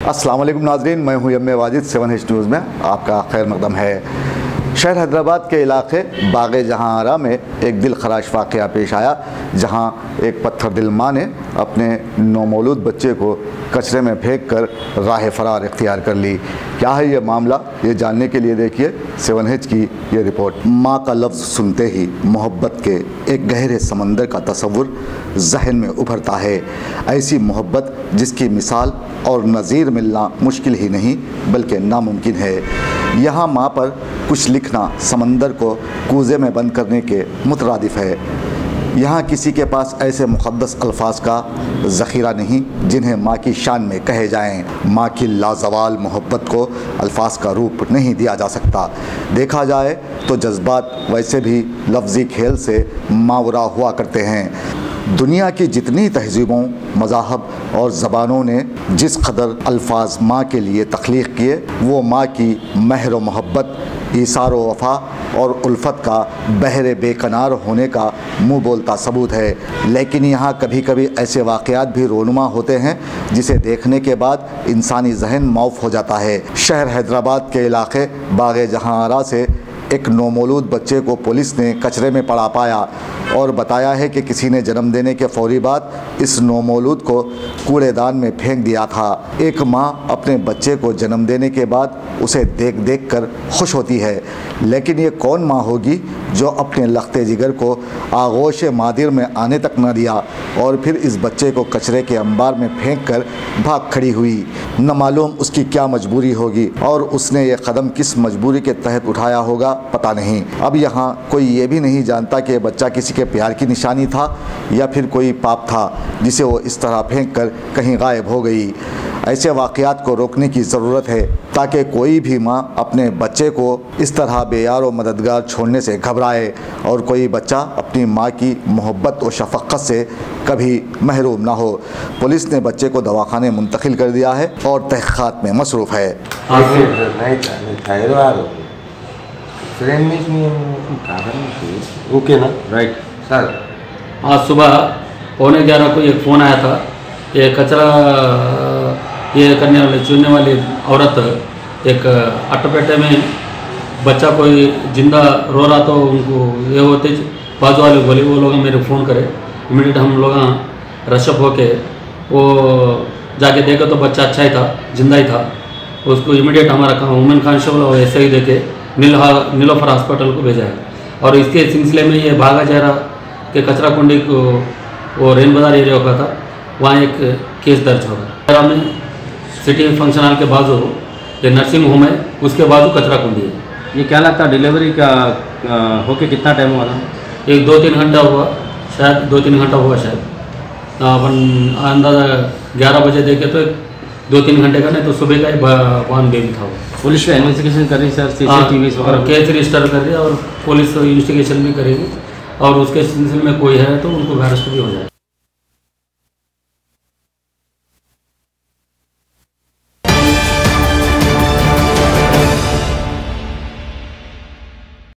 अस्सलाम वालेकुम नाज़रीन, मैं हूं यम्मे वाजिद। 7H न्यूज़ में आपका खैर मकदम है। शहर हैदराबाद के इलाके बाग़े जहां आरा में एक दिल खराश वाक़या पेश आया, जहां एक पत्थर दिल माँ ने अपने नौमौलूद बच्चे को कचरे में फेंक कर राह फरार इख्तियार कर ली। क्या है ये मामला, ये जानने के लिए देखिए 7H की ये रिपोर्ट। माँ का लफ्ज़ सुनते ही मोहब्बत के एक गहरे समंदर का तसव्वुर जहन में उभरता है। ऐसी मोहब्बत जिसकी मिसाल और नज़ीर मिलना मुश्किल ही नहीं बल्कि नामुमकिन है। यहाँ माँ पर कुछ लिखना समंदर को कूज़े में बंद करने के मुतरादिफ है। यहाँ किसी के पास ऐसे मुक़द्दस अल्फाज का ज़ख़ीरा नहीं जिन्हें माँ की शान में कहे जाएं। माँ की लाजवाल मोहब्बत को अल्फाज का रूप नहीं दिया जा सकता। देखा जाए तो जज्बात वैसे भी लफ्ज़ी खेल से मावरा हुआ करते हैं। दुनिया की जितनी तहज़ीबों, मज़ाहब और ज़बानों ने जिस कदर अल्फाज माँ के लिए तख्लीक़ किए, वो माँ की महर व मोहब्बत, ईसार व वफ़ा और उल्फ़त का बहरे बेकनार होने का मुँह बोलता सबूत है। लेकिन यहाँ कभी कभी ऐसे वाक़यात भी रोनुमा होते हैं जिसे देखने के बाद इंसानी जहन मौफ हो जाता है। शहर हैदराबाद के इलाके बाग़े जहां आरा से एक नौमौलूद बच्चे को पुलिस ने कचरे में पड़ा पाया और बताया है कि किसी ने जन्म देने के फ़ौरी बाद इस नौमौलूद को कूड़ेदान में फेंक दिया था। एक माँ अपने बच्चे को जन्म देने के बाद उसे देख देख कर खुश होती है, लेकिन ये कौन माँ होगी जो अपने लख्ते जिगर को आगोश मादिर में आने तक न दिया और फिर इस बच्चे को कचरे के अंबार में फेंक कर भाग खड़ी हुई। न मालूम उसकी क्या मजबूरी होगी और उसने ये कदम किस मजबूरी के तहत उठाया होगा, पता नहीं। अब यहाँ कोई ये भी नहीं जानता कि बच्चा किसी के प्यार की निशानी था या फिर कोई पाप था जिसे वो इस तरह फेंक कर कहीं गायब हो गई। ऐसे वाक़यात को रोकने की ज़रूरत है ताकि कोई भी माँ अपने बच्चे को इस तरह बेयार व मददगार छोड़ने से घबराए और कोई बच्चा अपनी माँ की मोहब्बत और शफ़क़त से कभी महरूम ना हो। पुलिस ने बच्चे को दवाखाने मुंतकिल कर दिया है और तहक़ीक़ात में मसरूफ़ है। ओके ना, राइट सर। आज सुबह 11:15 को एक फ़ोन आया था। ये कचरा ये करने वाले चुनने वाली औरत एक अट्टपेटे में बच्चा कोई जिंदा रो रहा, तो उनको ये होते बाजू वाले बोले, वो लोग मेरे फ़ोन करे। इमीडिएट हम लोग रशअप होके वो जाके देखे तो बच्चा अच्छा ही था, जिंदा ही था। उसको इमीडिएट हमारा वुमेन कांस्टेबल और SI देके नीलोफर हॉस्पिटल को भेजा है। और इसके सिलसिले में ये बागा जहरा के कचरा कुंडी को वो रेन बाज़ार एरिया का था, वहाँ एक केस दर्ज होगा। में सिटी फंक्शन हॉल के बाजू ये नर्सिंग होम है, उसके बाजू कचरा कुंडी है। ये क्या लगता है डिलीवरी का होके कितना टाइम हुआ था? एक 2-3 घंटा हुआ, शायद 2-3 घंटा हुआ शायद। अपन अंदाज़ा 11 बजे देखे तो 2-3 घंटे का, नहीं तो सुबह का ही बॉर्न बेबी था वो। पुलिस का इन्वेस्टिगेशन कर रही है सर, CCTV वगैरह केस रजिस्टर कर दिया और पुलिस इन्वेस्टिगेशन भी करेगी और उसके सिलसिले में कोई है तो उनको अरेस्ट भी हो जाए।